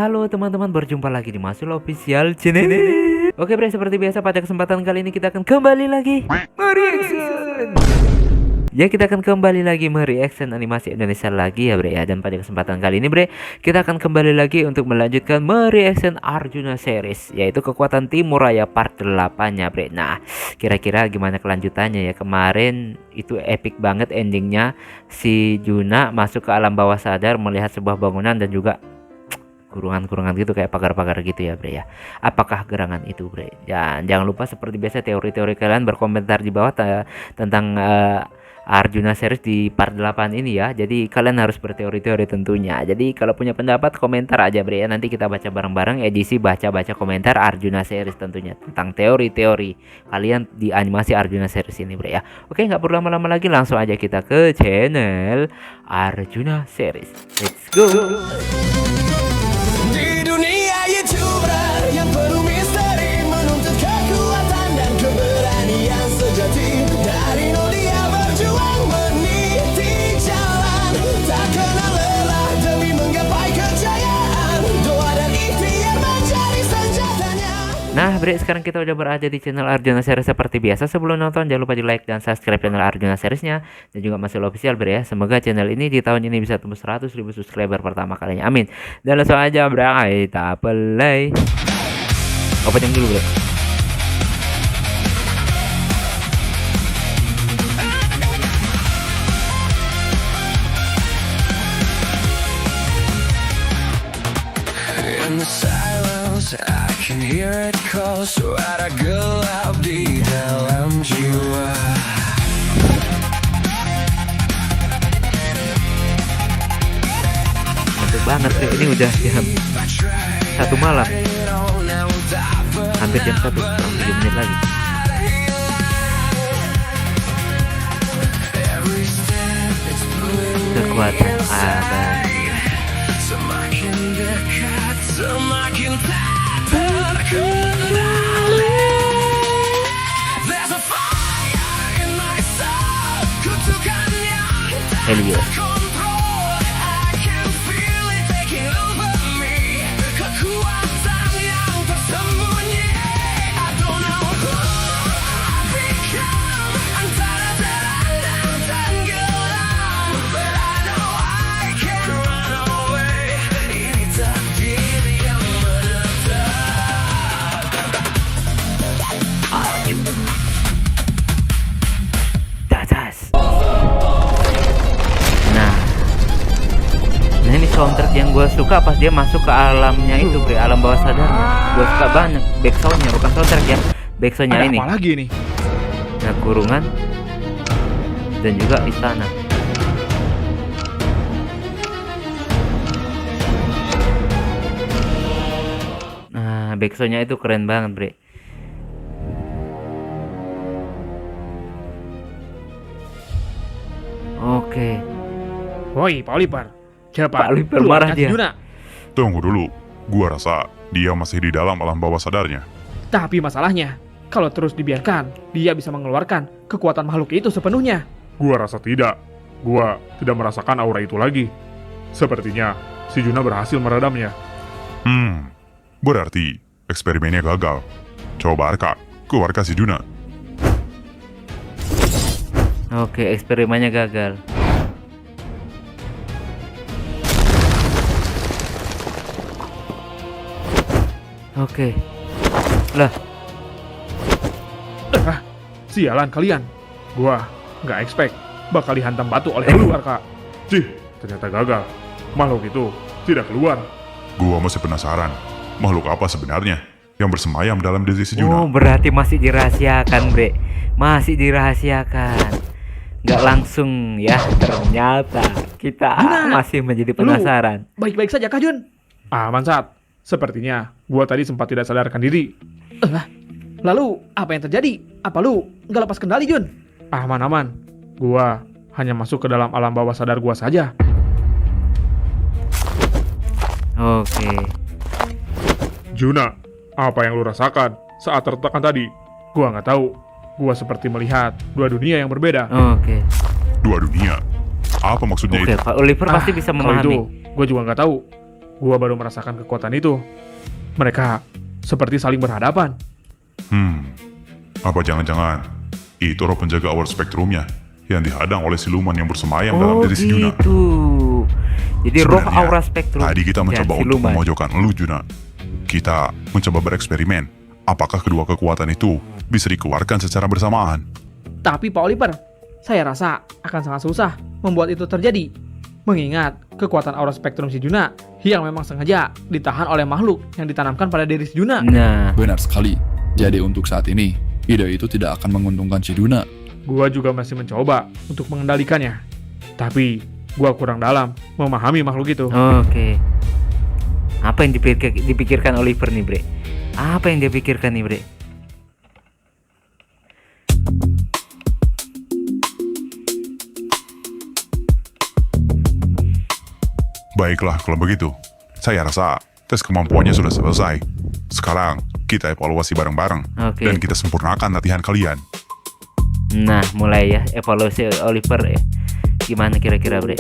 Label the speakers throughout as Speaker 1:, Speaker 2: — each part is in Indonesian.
Speaker 1: Halo teman-teman, berjumpa lagi di Masul Official Channel. Oke bre, seperti biasa pada kesempatan kali ini kita akan kembali lagi mereaction. Ya, kita akan kembali lagi mereaction animasi Indonesia lagi ya bre ya. Dan pada kesempatan kali ini bre, kita akan kembali lagi untuk melanjutkan mereaction Arjuna series, yaitu Kekuatan Timur Raya part 8 nya bre. Nah, kira-kira gimana kelanjutannya ya? Kemarin itu epic banget endingnya. Si Juna masuk ke alam bawah sadar melihat sebuah bangunan dan juga kurungan-kurungan gitu, kayak pagar-pagar gitu ya bre ya. Apakah gerangan itu bre? Dan jangan lupa seperti biasa teori-teori kalian berkomentar di bawah tentang Arjuna series di part 8 ini ya. Jadi kalian harus berteori-teori tentunya. Jadi kalau punya pendapat komentar aja bre ya. Nanti kita baca bareng-bareng edisi baca-baca komentar Arjuna series tentunya, tentang teori-teori kalian di animasi Arjuna series ini bre ya. Oke, nggak perlu lama-lama lagi, langsung aja kita ke channel Arjuna series. Let's go.
Speaker 2: Di dunia YouTuber yang penuh misteri, menuntut kekuatan dan keberanian sejati. Dari nol dia berjuang meniti jalan, tak kenal lelah demi menggapai kejayaan. Doa dan ikhtiar menjadi senjatanya.
Speaker 1: Nah bre, sekarang kita udah berada di channel Arjuna series seperti biasa. Sebelum nonton jangan lupa di like dan subscribe channel Arjuna seriesnya, dan juga masih official bre ya. Semoga channel ini di tahun ini bisa tembus 100.000 subscriber pertama kalinya, amin. Dan langsung aja bre, kita play. Opening dulu bre.
Speaker 2: In the silence, I can hear it call. Suara gelap di dalam jiwa.
Speaker 1: Mantap banget bre, ini udah jam 1 malam, hampir jam 1, kurang 7 menit lagi. Kekuatan abadi.
Speaker 2: Semakin dekat, semakin tak terkendali. There's a fire in my soul, kutukan yang tak
Speaker 1: Helio.
Speaker 2: terkontrol. I can feel it taking over me. Kekuatan yang tersembunyi. I don't know who I've become, antara terang dan tenggelam. But I know I can run away. Ini takdir yang menetap.
Speaker 1: Dadas. Nah ini soundtrack yang gue suka pas dia masuk ke alamnya itu bre, alam bawah sadarnya. Gue suka banget backsoundnya, bukan soundtrack ya, backsoundnya
Speaker 3: Ada
Speaker 1: ini.
Speaker 3: apa lagi nih?
Speaker 1: Nah, kurungan dan juga istana. Nah, backsoundnya itu keren banget bre. Oke.
Speaker 3: Woi, Pak Oliver. Siapa?
Speaker 1: Pak Oliver
Speaker 3: Lu
Speaker 1: marah
Speaker 3: akan
Speaker 1: dia.
Speaker 3: Juna.
Speaker 4: Tunggu dulu, gua rasa dia masih di dalam alam bawah sadarnya.
Speaker 3: Tapi masalahnya, kalau terus dibiarkan, dia bisa mengeluarkan kekuatan makhluk itu sepenuhnya.
Speaker 5: Gua rasa tidak. Gua tidak merasakan aura itu lagi. Sepertinya si Juna berhasil meredamnya.
Speaker 4: Berarti eksperimennya gagal. Coba Arka, keluarkan si Juna.
Speaker 1: Oke, eksperimennya gagal. Oke. Lah,
Speaker 3: Ah,
Speaker 5: Sialan kalian. Gua nggak expect bakal dihantam batu oleh lu, Arka. Cih, ternyata gagal. Makhluk itu tidak keluar.
Speaker 4: Gua masih penasaran, makhluk apa sebenarnya yang bersemayam dalam diri si
Speaker 1: oh
Speaker 4: Juna.
Speaker 1: berarti masih dirahasiakan bre, masih dirahasiakan. Nggak langsung ya, ternyata kita
Speaker 3: Juna,
Speaker 1: masih menjadi penasaran.
Speaker 3: baik-baik saja kah, Jun?
Speaker 5: Aman, Sat. Sepertinya gua tadi sempat tidak sadarkan diri.
Speaker 3: Lalu, apa yang terjadi? Apa lu nggak lepas kendali, Jun?
Speaker 5: Aman-aman. Gua hanya masuk ke dalam alam bawah sadar gua saja.
Speaker 1: Oke.
Speaker 5: Juna, apa yang lu rasakan saat tertekan tadi? Gua nggak tahu. Gua seperti melihat dua dunia yang berbeda.
Speaker 1: Oke.
Speaker 4: Dua dunia. Apa maksudnya
Speaker 1: Oke,
Speaker 4: itu?
Speaker 1: Pak Oliver pasti bisa
Speaker 5: Kalau itu,
Speaker 1: memahami.
Speaker 5: gue juga nggak tahu.
Speaker 3: Gua baru merasakan kekuatan itu. Mereka seperti saling berhadapan.
Speaker 4: Apa jangan-jangan itu roh penjaga aura spektrumnya yang dihadang oleh siluman yang bersemayam dalam
Speaker 1: Oh
Speaker 4: diri si Juna?
Speaker 1: gitu. Jadi roh
Speaker 4: Sebenarnya,
Speaker 1: aura spektrum.
Speaker 4: tadi kita
Speaker 1: dan
Speaker 4: mencoba untuk
Speaker 1: siluman.
Speaker 4: memojokkan lu, Juna. Kita mencoba bereksperimen. Apakah kedua kekuatan itu bisa dikeluarkan secara bersamaan?
Speaker 3: Tapi Pak Oliver, saya rasa akan sangat susah membuat itu terjadi. Mengingat kekuatan aura spektrum si Juna yang memang sengaja ditahan oleh makhluk yang ditanamkan pada diri si Juna.
Speaker 1: Nah,
Speaker 6: Benar sekali. Jadi untuk saat ini, ide itu tidak akan menguntungkan si Juna.
Speaker 3: Gua juga masih mencoba untuk mengendalikannya. Tapi gua kurang dalam memahami makhluk itu.
Speaker 1: oke. Apa yang dipikirkan Oliver nih, Bre? Apa yang dia pikirkan nih, Bre?
Speaker 4: Baiklah kalau begitu. Saya rasa tes kemampuannya sudah selesai. Sekarang kita evaluasi bareng-bareng
Speaker 1: Oke.
Speaker 4: dan kita sempurnakan latihan kalian.
Speaker 1: Nah, mulai ya evaluasi Oliver ya. Gimana kira-kira, Bre?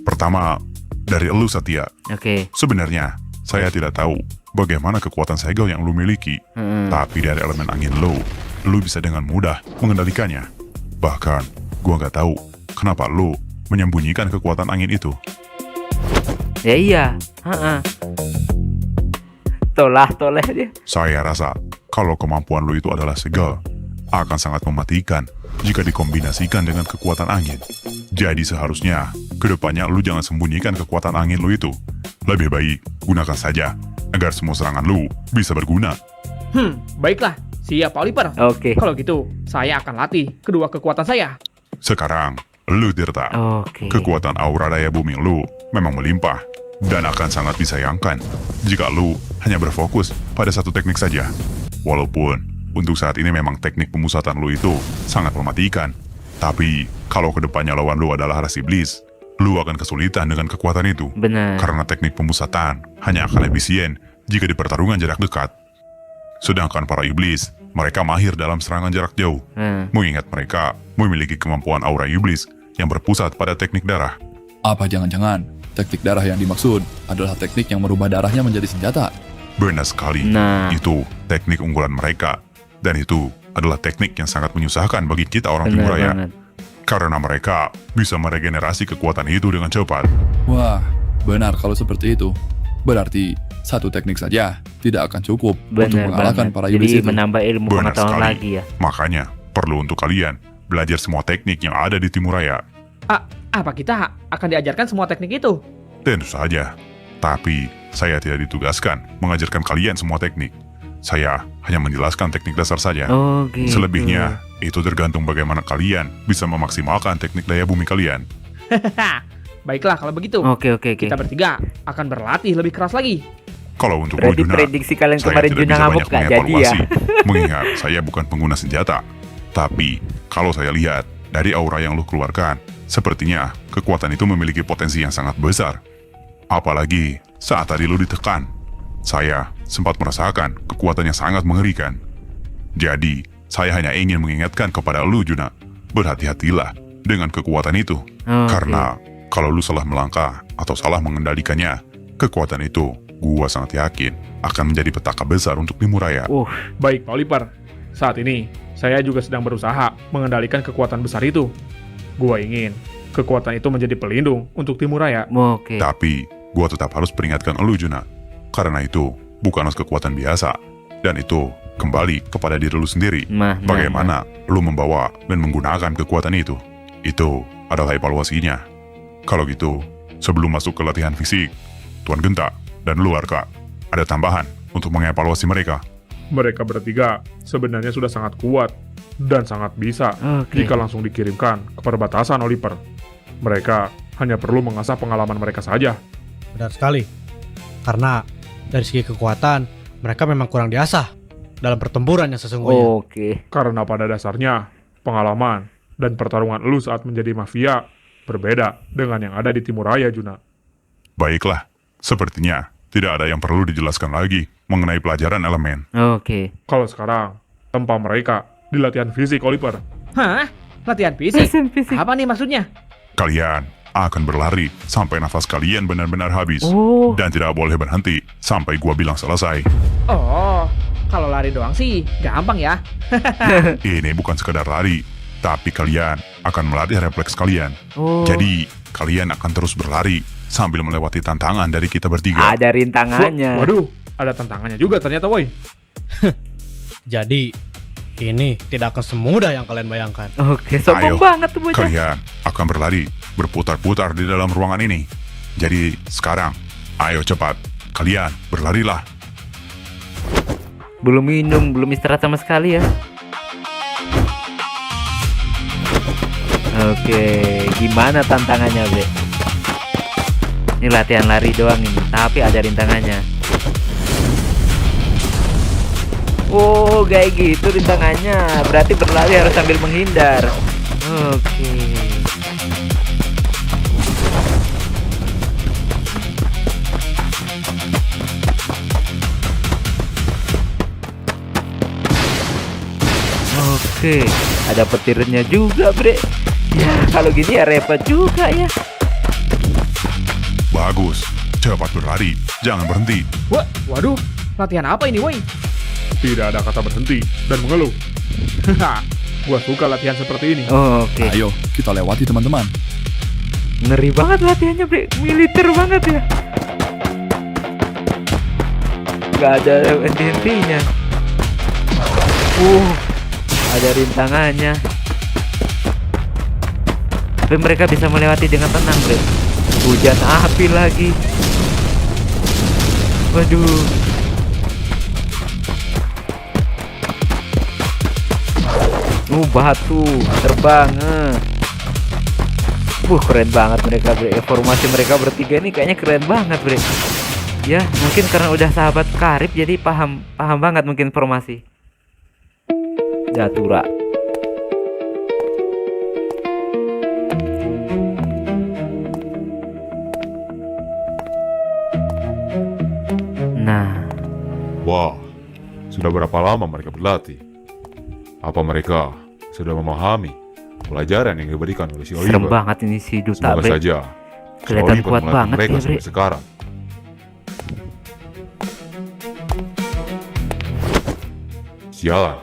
Speaker 4: Pertama, dari elu Satya.
Speaker 1: Oke.
Speaker 4: Sebenarnya, saya tidak tahu bagaimana kekuatan segel yang lu miliki. Tapi dari elemen angin lu bisa dengan mudah mengendalikannya. Bahkan, gua nggak tahu kenapa lu menyembunyikan kekuatan angin itu.
Speaker 1: Ya iya. Toleh dia.
Speaker 4: Saya rasa kalau kemampuan lu itu adalah segel, akan sangat mematikan jika dikombinasikan dengan kekuatan angin. Jadi seharusnya, kedepannya lu jangan sembunyikan kekuatan angin lu itu. Lebih baik, gunakan saja, agar semua serangan lu bisa berguna.
Speaker 3: Baiklah. Siap Pak Oliver.
Speaker 1: Oke.
Speaker 3: Kalau gitu, saya akan latih kedua kekuatan saya.
Speaker 4: Sekarang, lu Tirta.
Speaker 1: Oke.
Speaker 4: Kekuatan aura daya booming lu memang melimpah, dan akan sangat disayangkan jika lu hanya berfokus pada satu teknik saja. Walaupun, untuk saat ini memang teknik pemusatan lu itu sangat mematikan. Tapi, kalau kedepannya lawan lu adalah ras iblis, lu akan kesulitan dengan kekuatan itu.
Speaker 1: Benar.
Speaker 4: Karena teknik pemusatan hanya akan efisien jika di pertarungan jarak dekat. Sedangkan para iblis, mereka mahir dalam serangan jarak jauh. Mengingat mereka memiliki kemampuan aura iblis yang berpusat pada teknik darah.
Speaker 6: Apa jangan-jangan teknik darah yang dimaksud adalah teknik yang merubah darahnya menjadi senjata?
Speaker 4: Benar sekali.
Speaker 1: Nah.
Speaker 4: Itu teknik unggulan mereka. Dan itu adalah teknik yang sangat menyusahkan bagi kita orang
Speaker 1: Benar
Speaker 4: Timuraya.
Speaker 1: banget.
Speaker 4: Karena mereka bisa meregenerasi kekuatan itu dengan cepat.
Speaker 6: Wah, benar kalau seperti itu. Berarti satu teknik saja tidak akan cukup untuk
Speaker 1: Benar
Speaker 6: mengalahkan
Speaker 1: banget.
Speaker 6: para iblis
Speaker 1: Jadi
Speaker 6: itu.
Speaker 1: menambah ilmu
Speaker 4: Benar
Speaker 1: pengetahuan
Speaker 4: sekali.
Speaker 1: lagi ya.
Speaker 4: Makanya, perlu untuk kalian belajar semua teknik yang ada di Timuraya.
Speaker 3: Apa kita akan diajarkan semua teknik itu?
Speaker 4: Tentu saja. Tapi, saya tidak ditugaskan mengajarkan kalian semua teknik. Saya hanya menjelaskan teknik dasar saja.
Speaker 1: Oh gitu.
Speaker 4: Selebihnya, itu tergantung bagaimana kalian bisa memaksimalkan teknik daya bumi kalian.
Speaker 3: Baiklah kalau begitu.
Speaker 1: Oke.
Speaker 3: Kita bertiga akan berlatih lebih keras lagi.
Speaker 4: Kalau untuk
Speaker 1: Berarti
Speaker 4: Juna,
Speaker 1: prediksi kalian
Speaker 4: saya
Speaker 1: kemarin
Speaker 4: tidak
Speaker 1: Juna
Speaker 4: bisa
Speaker 1: ngamuk
Speaker 4: banyak
Speaker 1: gak jadi ya.
Speaker 4: mengevaluasi, mengingat saya bukan pengguna senjata. Tapi, kalau saya lihat dari aura yang lu keluarkan, sepertinya kekuatan itu memiliki potensi yang sangat besar. Apalagi saat tadi lu ditekan, saya sempat merasakan kekuatan yang sangat mengerikan. Jadi, saya hanya ingin mengingatkan kepada lu, Juna, berhati-hatilah dengan kekuatan itu.
Speaker 1: Oke.
Speaker 4: Karena kalau lu salah melangkah atau salah mengendalikannya, kekuatan itu, gua sangat yakin, akan menjadi petaka besar untuk Timuraya.
Speaker 3: Baik Pak Oliver, saat ini saya juga sedang berusaha mengendalikan kekuatan besar itu. Gua ingin kekuatan itu menjadi pelindung untuk Timuraya.
Speaker 1: Oke.
Speaker 4: Tapi, gua tetap harus peringatkan lu, Juna. Karena itu bukanlah kekuatan biasa. Dan itu kembali kepada diri lu sendiri. Bagaimana lu membawa dan menggunakan kekuatan itu. Itu adalah evaluasinya. Kalau gitu, sebelum masuk ke latihan fisik, Tuan Genta dan lu Arka, ada tambahan untuk mengevaluasi mereka.
Speaker 5: Mereka bertiga sebenarnya sudah sangat kuat dan sangat bisa
Speaker 1: Oke.
Speaker 5: jika langsung dikirimkan ke perbatasan Oliver. Mereka hanya perlu mengasah pengalaman mereka saja.
Speaker 7: Benar sekali. Karena dari segi kekuatan, mereka memang kurang diasah dalam pertempuran yang sesungguhnya.
Speaker 1: Oke.
Speaker 5: Karena pada dasarnya, pengalaman dan pertarungan lu saat menjadi mafia berbeda dengan yang ada di Timuraya, Juna.
Speaker 4: Baiklah, sepertinya tidak ada yang perlu dijelaskan lagi mengenai pelajaran elemen.
Speaker 1: Oke.
Speaker 5: Kalau sekarang, tempat mereka di latihan fisik, Oliver.
Speaker 3: Hah? Latihan fisik?
Speaker 1: Fisik.
Speaker 3: Apa nih maksudnya?
Speaker 4: Kalian akan berlari sampai nafas kalian benar-benar habis.
Speaker 1: Oh.
Speaker 4: Dan tidak boleh berhenti sampai gua bilang selesai.
Speaker 3: Oh, kalau lari doang sih gampang ya.
Speaker 4: Ini bukan sekedar lari, tapi kalian akan melatih refleks kalian.
Speaker 1: Oh.
Speaker 4: Jadi, kalian akan terus berlari sambil melewati tantangan dari kita bertiga.
Speaker 1: Ada rintangannya.
Speaker 3: Waduh, ada tantangannya juga ternyata, woi.
Speaker 7: Jadi, ini tidak akan semudah yang kalian bayangkan.
Speaker 1: Oke, sombong
Speaker 4: Ayo,
Speaker 1: banget tuh bocah.
Speaker 4: Kalian akan berlari, berputar-putar di dalam ruangan ini. Jadi, sekarang, ayo cepat, kalian berlarilah.
Speaker 1: Belum minum, belum istirahat sama sekali ya. Oke, gimana tantangannya, Bre? Ini latihan lari doang ini, tapi ada rintangannya. Oh, kayak gitu rintangannya. Berarti berlari harus sambil menghindar. Oke. Oke, ada petirnya juga, Bre. Ya, kalau gini ya repot juga ya.
Speaker 4: Bagus, cepat berlari, jangan berhenti.
Speaker 3: Waduh, latihan apa ini, woi?
Speaker 5: Tidak ada kata berhenti dan mengeluh. Gua suka latihan seperti ini.
Speaker 1: Oke.
Speaker 6: Ayo, kita lewati teman-teman.
Speaker 1: Ngeri banget latihannya, Bre. Militer banget ya. Gak ada henti-hentinya. Ada rintangannya. Tapi mereka bisa melewati dengan tenang, Bre. Hujan api lagi. Waduh. Batu terbang. Keren banget mereka, Bre. Formasi mereka bertiga ini kayaknya keren banget, Bre. Ya, mungkin karena udah sahabat karib jadi paham banget mungkin formasi. Datura. Nah,
Speaker 8: Wah, sudah berapa lama mereka berlatih? Apa mereka sudah memahami pelajaran yang diberikan oleh si
Speaker 1: serem
Speaker 8: Oliver?
Speaker 1: banget ini si Duta,
Speaker 8: Semoga
Speaker 1: Bre.
Speaker 8: saja si
Speaker 1: Kelihatan
Speaker 8: Oliver
Speaker 1: kuat
Speaker 8: melatih
Speaker 1: banget
Speaker 8: mereka
Speaker 1: ya, Bre.
Speaker 8: sampai sekarang. Sialan,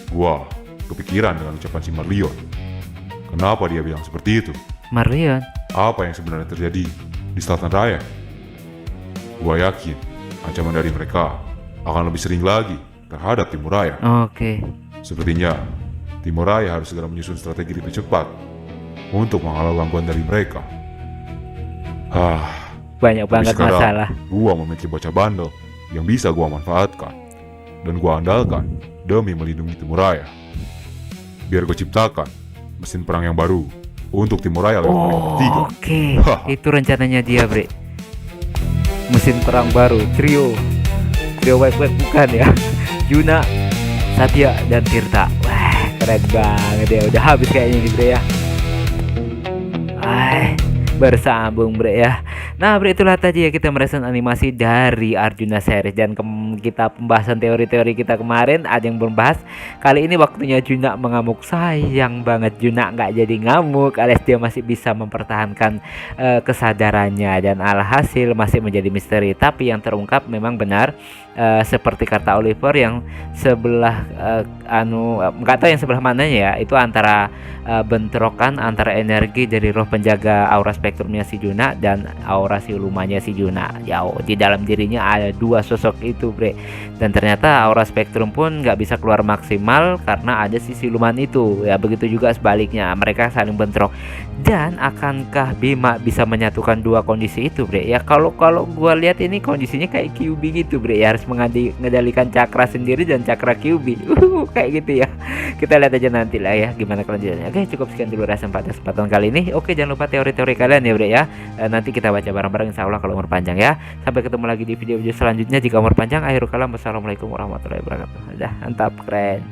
Speaker 8: gua kepikiran dengan ucapan si Marlion. Kenapa dia bilang seperti itu?
Speaker 1: Marlion.
Speaker 8: Apa yang sebenarnya terjadi di Selatan Raya? Gua yakin ancaman dari mereka akan lebih sering lagi terhadap Timur Raya.
Speaker 1: Oke.
Speaker 8: Sepertinya Timur Raya harus segera menyusun strategi lebih cepat untuk menghalau gangguan dari mereka.
Speaker 1: Banyak
Speaker 8: Tapi
Speaker 1: banget
Speaker 8: sekarang,
Speaker 1: masalah.
Speaker 8: gua memiliki bocah bandel yang bisa gua manfaatkan dan gua andalkan demi melindungi Timur Raya. Biar gua ciptakan mesin perang yang baru untuk Timur Raya lewat mereka bertiga.
Speaker 1: Oke. Itu rencananya dia, Bre. Mesin perang baru, trio baik-baik bukan ya. Juna, Satya, dan Tirta. Wah, keren banget ya. Udah habis kayaknya nih, Bre ya. Bersambung, Bre ya. Nah, Bre, itulah tadi ya kita merespon animasi dari Arjuna series. Dan kita pembahasan teori-teori kita kemarin ada yang membahas kali ini waktunya Juna mengamuk. Sayang banget Juna nggak jadi ngamuk, alias dia masih bisa mempertahankan kesadarannya, dan alhasil masih menjadi misteri. Tapi yang terungkap memang benar, seperti kata Oliver yang sebelah nggak tahu yang sebelah mananya ya, itu antara bentrokan antara energi dari roh penjaga aura spektrumnya si Juna dan aura silumanya si Juna. Ya, di dalam dirinya ada dua sosok itu, Bre. Dan ternyata aura spektrum pun nggak bisa keluar maksimal karena ada si siluman itu. Ya, begitu juga sebaliknya, mereka saling bentrok. Dan akankah Bima bisa menyatukan dua kondisi itu, Bre? Ya, kalau gua lihat ini kondisinya kayak QB gitu, Bre. Ya, harus mengendalikan cakra sendiri dan cakra QB. Kayak gitu ya. Kita lihat aja nanti lah ya gimana kelanjutannya. Oke, cukup sekian dulu kesempatan kali ini. Oke, jangan lupa teori-teori kalian ya, Bre ya. Nanti kita baca bareng-bareng insyaallah kalau umur panjang ya. Sampai ketemu lagi di video-video selanjutnya jika umur panjang. Akhirul kalam, wassalamualaikum warahmatullahi wabarakatuh. Dah, mantap, keren.